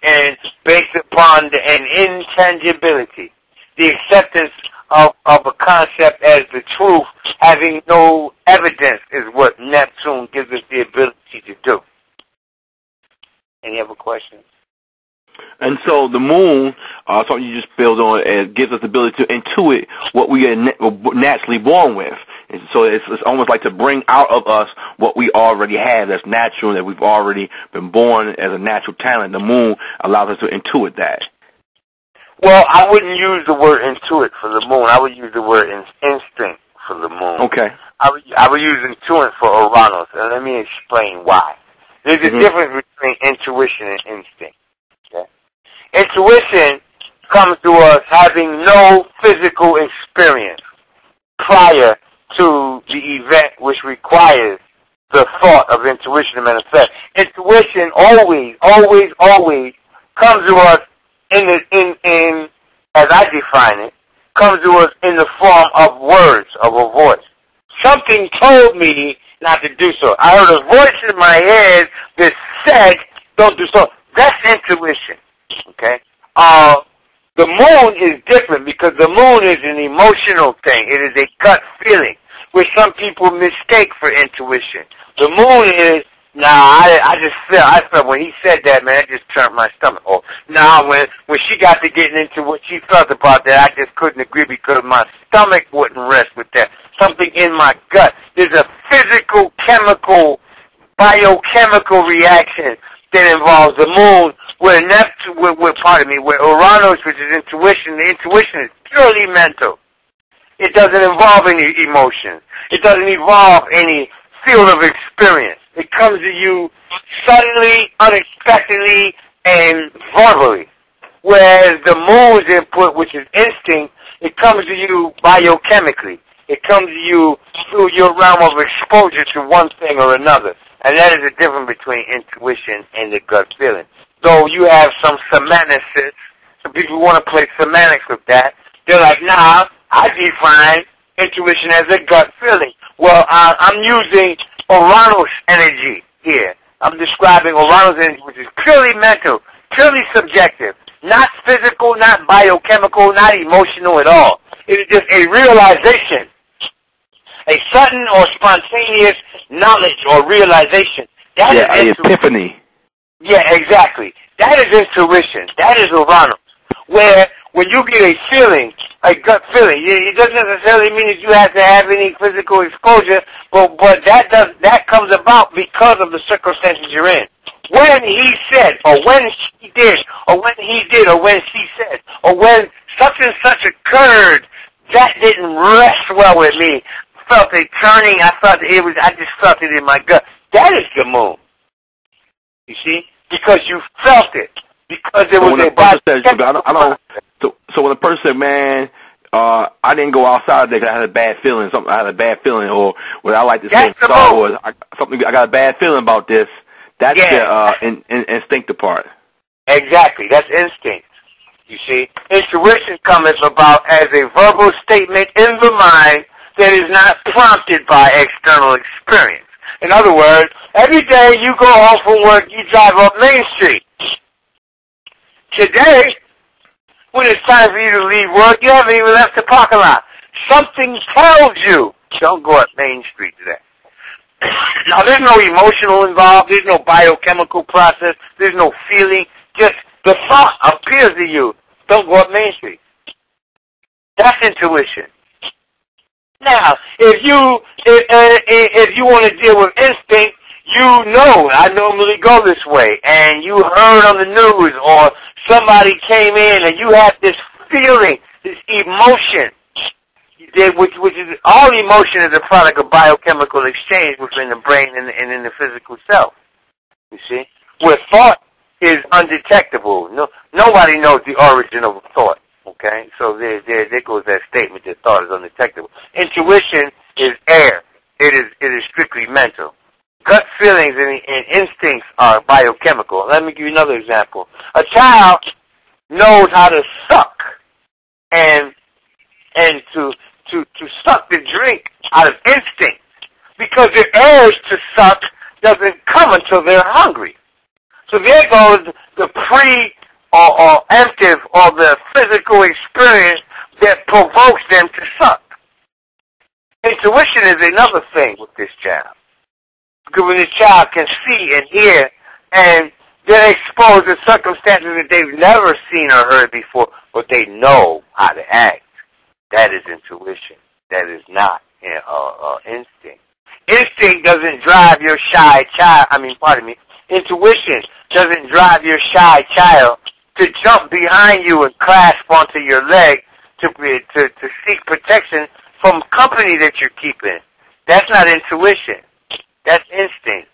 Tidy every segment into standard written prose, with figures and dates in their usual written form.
and based upon an intangibility, the acceptance of a concept as the truth, having no evidence, is what Neptune gives us the ability to do. Any other questions? And so the moon, something you just build on, it gives us the ability to intuit what we are naturally born with. And so it's almost like to bring out of us what we already have that's natural, that we've already been born as a natural talent. The moon allows us to intuit that. Well, I wouldn't use the word intuit for the moon. I would use the word instinct for the moon. Okay. I would use intuit for Uranus, and let me explain why. There's a difference between intuition and instinct. Okay? Intuition comes to us having no physical experience prior to the event which requires the thought of intuition to manifest. Intuition always comes to us in as I define it, comes to us in the form of words, of a voice. Something told me not to do so. I heard a voice in my head that said, don't do so. That's intuition. Okay? The moon is different because the moon is an emotional thing. It is a gut feeling, which some people mistake for intuition. The moon is, I felt when he said that, man, it just turned my stomach off. When she got to getting into what she felt about that, I just couldn't agree because my stomach wouldn't rest with that. Something in my gut. There's a physical, chemical, biochemical reaction that involves the moon, where Uranus, which is intuition, the intuition is purely mental. It doesn't involve any emotions. It doesn't involve any field of experience. It comes to you suddenly, unexpectedly, and verbally. Whereas the moon's input, which is instinct, it comes to you biochemically. It comes to you through your realm of exposure to one thing or another. And that is the difference between intuition and the gut feeling. Though you have some semanticists, some people want to play semantics with that. They're like, nah, I define intuition as a gut feeling. Well, I'm using Uranus energy here. I'm describing Uranus energy, which is purely mental, purely subjective, not physical, not biochemical, not emotional at all. It is just a realization, a sudden or spontaneous knowledge or realization. That is epiphany. Yeah, exactly. That is intuition. That is Uranus. Where when you get a feeling, a gut feeling, it doesn't necessarily mean that you have to have any physical exposure, but that comes about because of the circumstances you're in. When he said, or when she did, or when he did, or when she said, or when such and such occurred, that didn't rest well with me. Felt a turning. I just felt it in my gut. That is the moon. You see? Because you felt it. Because it was a body. So when a person said, man, I didn't go outside today because I had a bad feeling, or what I like to say in Star Wars, I got a bad feeling about this. That's the instinctive part. Exactly. That's instinct. You see? Intuition comes about as a verbal statement in the mind that is not prompted by external experience. In other words, every day you go home from work, you drive up Main Street. Today, when it's time for you to leave work, you haven't even left the parking lot. Something tells you, don't go up Main Street today. Now, there's no emotional involved. There's no biochemical process. There's no feeling. Just the thought appears to you, don't go up Main Street. That's intuition. Now, if you want to deal with instinct, you know I normally go this way, and you heard on the news, or somebody came in, and you have this feeling, this emotion, which is all emotion is a product of biochemical exchange between the brain and in the physical self. You see, where thought is undetectable. Nobody knows the origin of a thought. Okay, so there goes that statement that thought is undetectable. Intuition is air. It is strictly mental. Gut feelings and instincts are biochemical. Let me give you another example. A child knows how to suck and to suck the drink out of instinct because the urge to suck doesn't come until they're hungry. So there goes the or emptive or the physical experience that provokes them to suck. Intuition is another thing with this child. Because when the child can see and hear and they're exposed to circumstances that they've never seen or heard before, but they know how to act. That is intuition. That is not instinct. Instinct doesn't drive your shy child, intuition doesn't drive your shy child to jump behind you and clasp onto your leg to seek protection from company that you're keeping. That's not intuition. That's instinct.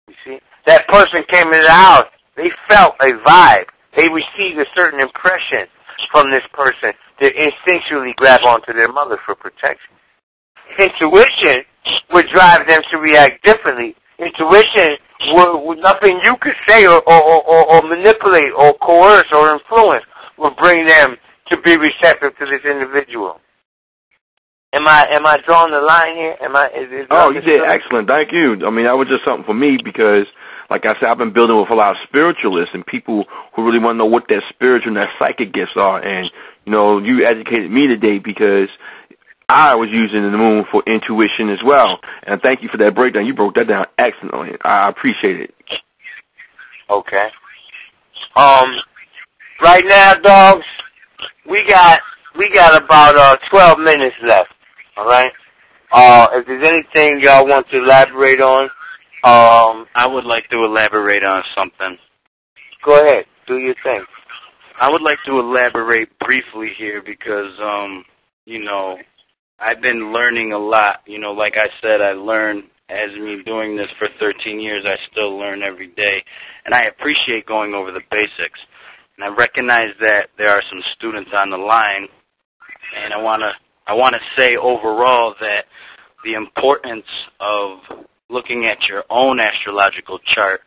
You see? That person came into the house. They felt a vibe. They received a certain impression from this person that instinctually grab onto their mother for protection. Intuition would drive them to react differently. Intuition would nothing you could say or manipulate or coerce or influence will bring them to be receptive to this individual. Am I drawing the line here? You did excellent. Thank you. I mean, that was just something for me because, like I said, I've been building with a lot of spiritualists and people who really want to know what their spiritual and their psychic gifts are. And, you educated me today because I was using the moon for intuition as well. And thank you for that breakdown. You broke that down excellently. I appreciate it. Okay. Right now, dogs, we got about 12 minutes left. All right. If there's anything y'all want to elaborate on, I would like to elaborate on something. Go ahead. Do your thing. I would like to elaborate briefly here because, I've been learning a lot. Like I said, I learn as me doing this for 13 years. I still learn every day, and I appreciate going over the basics. And I recognize that there are some students on the line, and I want to say overall that the importance of looking at your own astrological chart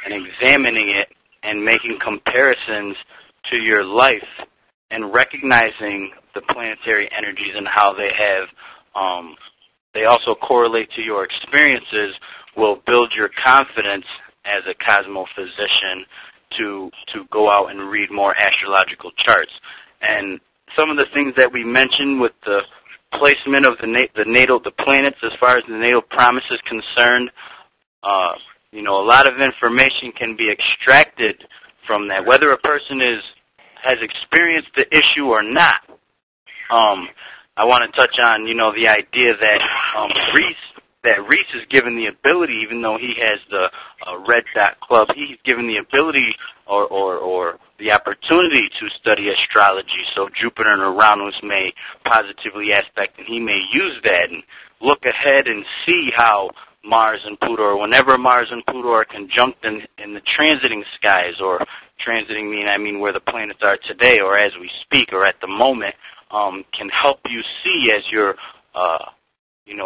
and examining it and making comparisons to your life and recognizing the planetary energies and how they have, they also correlate to your experiences will build your confidence as a cosmophysician to go out and read more astrological charts. And some of the things that we mentioned with the placement of the planets as far as the natal promise is concerned, a lot of information can be extracted from that, whether a person has experienced the issue or not. I want to touch on, the idea that REESE is given the ability, even though he has the Red Dot Club, he's given the ability or the opportunity to study astrology. So Jupiter and Uranus may positively aspect, and he may use that and look ahead and see how Mars and Pluto, or whenever Mars and Pluto are conjunct in the transiting skies, or transiting I mean where the planets are today or as we speak or at the moment, can help you see as you're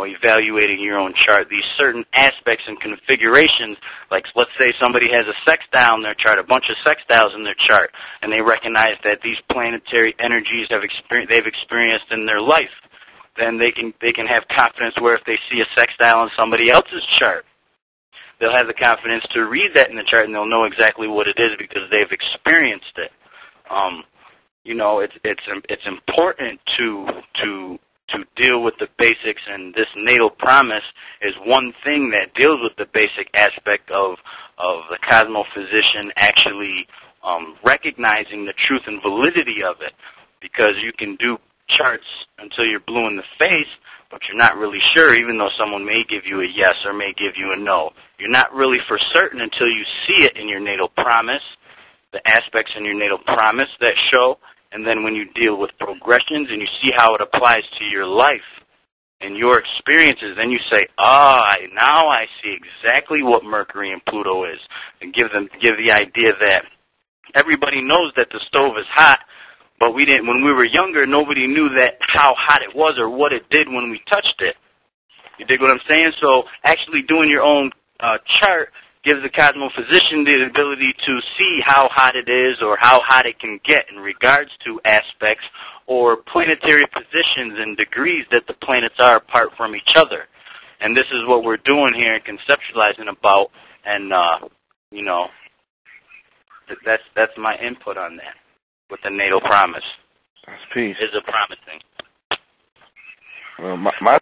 evaluating your own chart, these certain aspects and configurations. Like, let's say somebody has a sextile in their chart, a bunch of sextiles in their chart, and they recognize that these planetary energies they've experienced in their life. Then they can have confidence where if they see a sextile in somebody else's chart, they'll have the confidence to read that in the chart, and they'll know exactly what it is because they've experienced it. It's important to deal with the basics, and this natal promise is one thing that deals with the basic aspect of the cosmophysician actually recognizing the truth and validity of it, because you can do charts until you're blue in the face, but you're not really sure, even though someone may give you a yes or may give you a no. You're not really for certain until you see it in your natal promise, the aspects in your natal promise that show, and then when you deal with progressions and you see how it applies to your life and your experiences, then you say, now I see exactly what Mercury and Pluto is, and give the idea that everybody knows that the stove is hot, but we didn't. When we were younger, nobody knew that how hot it was or what it did when we touched it. You dig what I'm saying? So actually doing your own chart gives the cosmophysician the ability to see how hot it is or how hot it can get in regards to aspects or planetary positions and degrees that the planets are apart from each other. And this is what we're doing here and conceptualizing about, and that's my input on that with the natal promise. That's peace. Is a promising. Well, my